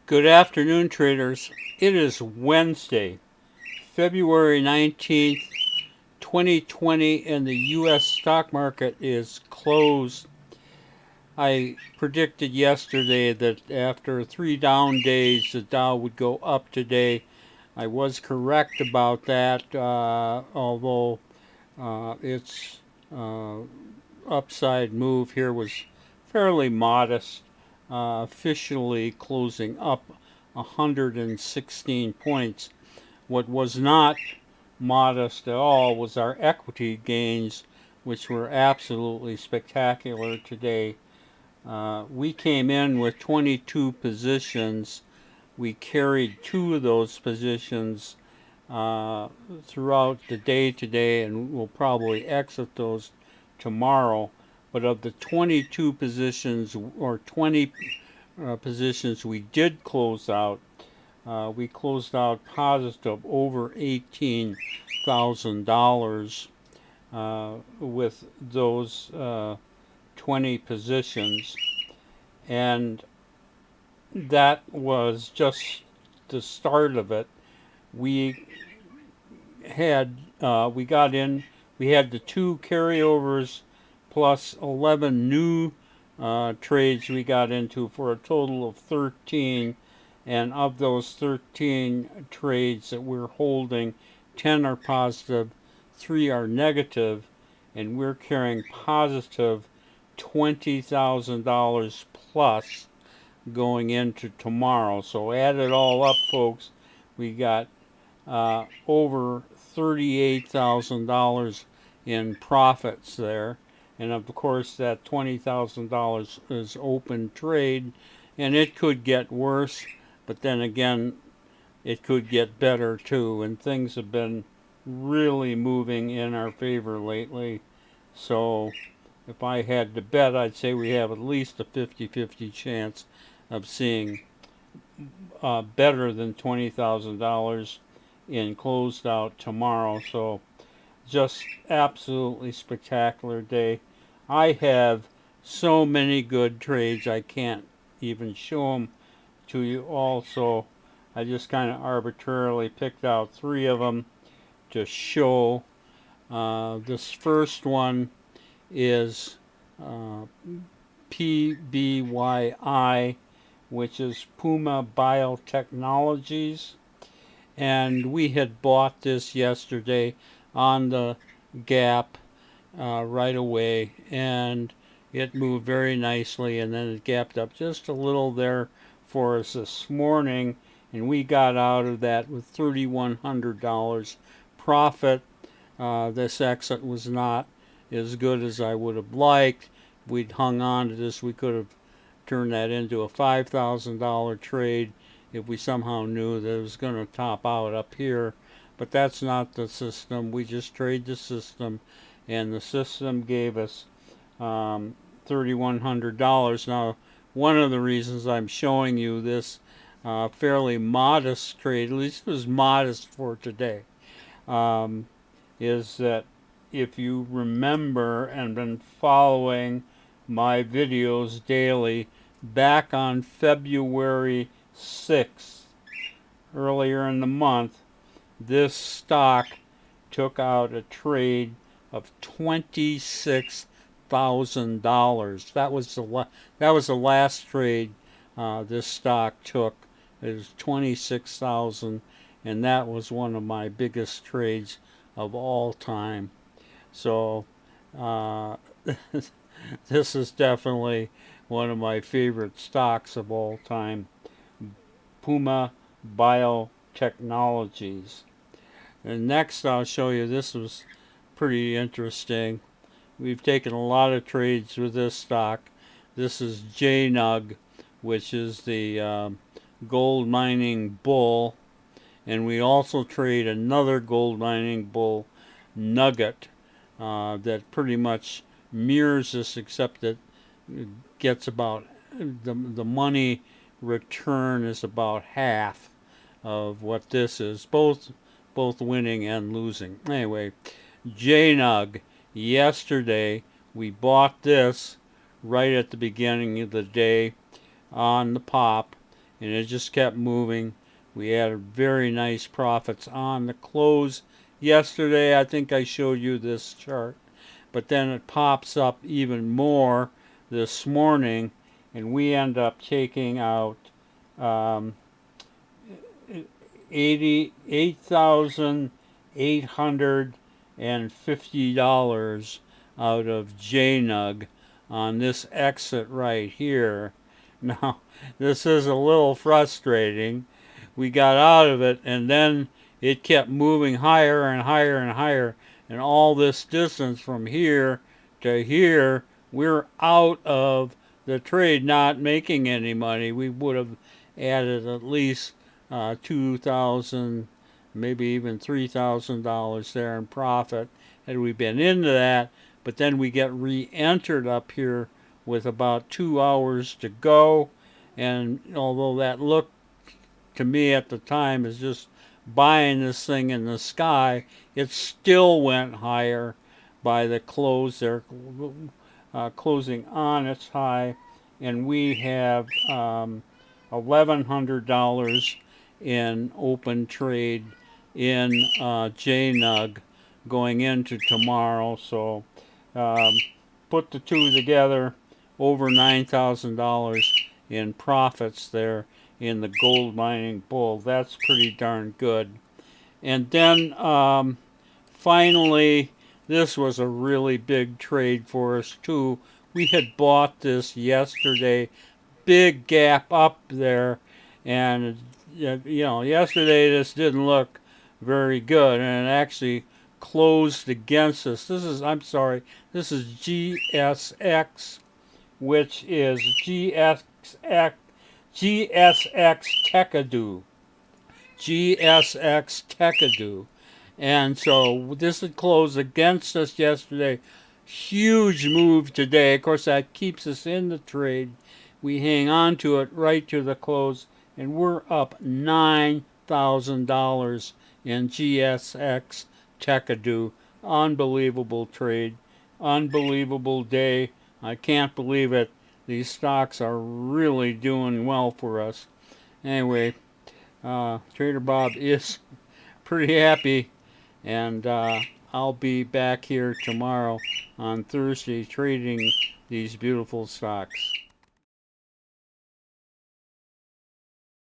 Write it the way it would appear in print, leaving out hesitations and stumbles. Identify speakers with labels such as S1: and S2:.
S1: Good afternoon, traders. It is Wednesday, February 19th, 2020, and the U.S. stock market is closed. I predicted yesterday that after 3 down days, the Dow would go up today. I was correct about that, although its uh, upside move here was fairly modest, officially closing up 116 points. What was not modest at all was our equity gains, which were absolutely spectacular today. We came in with 22 positions. We carried two of those positions uh, throughout the day today, and we'll probably exit those tomorrow. But of the 22 positions or 20 positions we did close out, we closed out positive over $18,000 with those 20 positions, and that was just the start of it. We we got in, we had the two carryovers plus 11 new trades we got into for a total of 13. And of those 13 trades that we're holding, 10 are positive, 3 are negative, and we're carrying positive $20,000 plus going into tomorrow. So add it all up, folks. We got over $38,000 in profits there. And of course, that $20,000 is open trade, and it could get worse, but then again, it could get better too. And things have been really moving in our favor lately. So if I had to bet, I'd say we have at least a 50-50 chance of seeing better than $20,000 in closed out tomorrow. So just absolutely spectacular day. I have so many good trades I can't even show them to you all. So I just kind of arbitrarily picked out three of them to show. This first one is uh, PBYI, which is Puma Biotechnologies, and we had bought this yesterday on the gap right away, and it moved very nicely, and then it gapped up just a little there for us this morning, and we got out of that with $3,100 profit. This exit was not as good as I would have liked. If we'd hung on to this, we could have turned that into a $5,000 trade if we somehow knew that it was going to top out up here. But that's not the system. We just trade the system, and the system gave us $3,100. Now, one of the reasons I'm showing you this fairly modest trade, at least it was modest for today, um, is that if you remember and been following my videos daily, back on February 6th, earlier in the month, this stock took out a trade of $26,000. That was the last trade this stock took. It was 26,000, and that was one of my biggest trades of all time. So uh, this is definitely one of my favorite stocks of all time. Puma Biotechnologies. And next I'll show you, this was pretty interesting. We've taken a lot of trades with this stock. This is JNUG, which is the gold mining bull. And we also trade another gold mining bull, Nugget, that pretty much mirrors this, except that it gets about the money return is about half of what this is, both winning and losing. Anyway, JNUG, yesterday we bought this right at the beginning of the day on the pop, and it just kept moving. We had very nice profits on the close yesterday. I think I showed you this chart, but then it pops up even more this morning, and we end up taking out um, $88,850 out of JNUG on this exit right here. Now, this is a little frustrating. We got out of it, and then it kept moving higher and higher and higher, and all this distance from here to here, we're out of the trade, not making any money. We would have added at least 2,000, maybe even $3,000 there in profit had we been into that. But then we get re-entered up here with about 2 hours to go, and although that looked to me at the time as just buying this thing in the sky, it still went higher by the close there, closing on its high, and we have $1,100 in open trade in JNUG going into tomorrow. So put the two together, over $9,000 in profits there in the gold mining bull. That's pretty darn good. And then finally, this was a really big trade for us too. We had bought this yesterday, big gap up there, and yesterday this didn't look very good, and it actually closed against us. This is GSX, which is GSX Tekadu. GSX Tekadu. And so this had closed against us yesterday. Huge move today. Of course, that keeps us in the trade. We hang on to it right to the close, and we're up $9,000 in GSX Tekadu. Unbelievable trade. Unbelievable day. I can't believe it. These stocks are really doing well for us. Anyway, Trader Bob is pretty happy, and I'll be back here tomorrow on Thursday trading these beautiful stocks.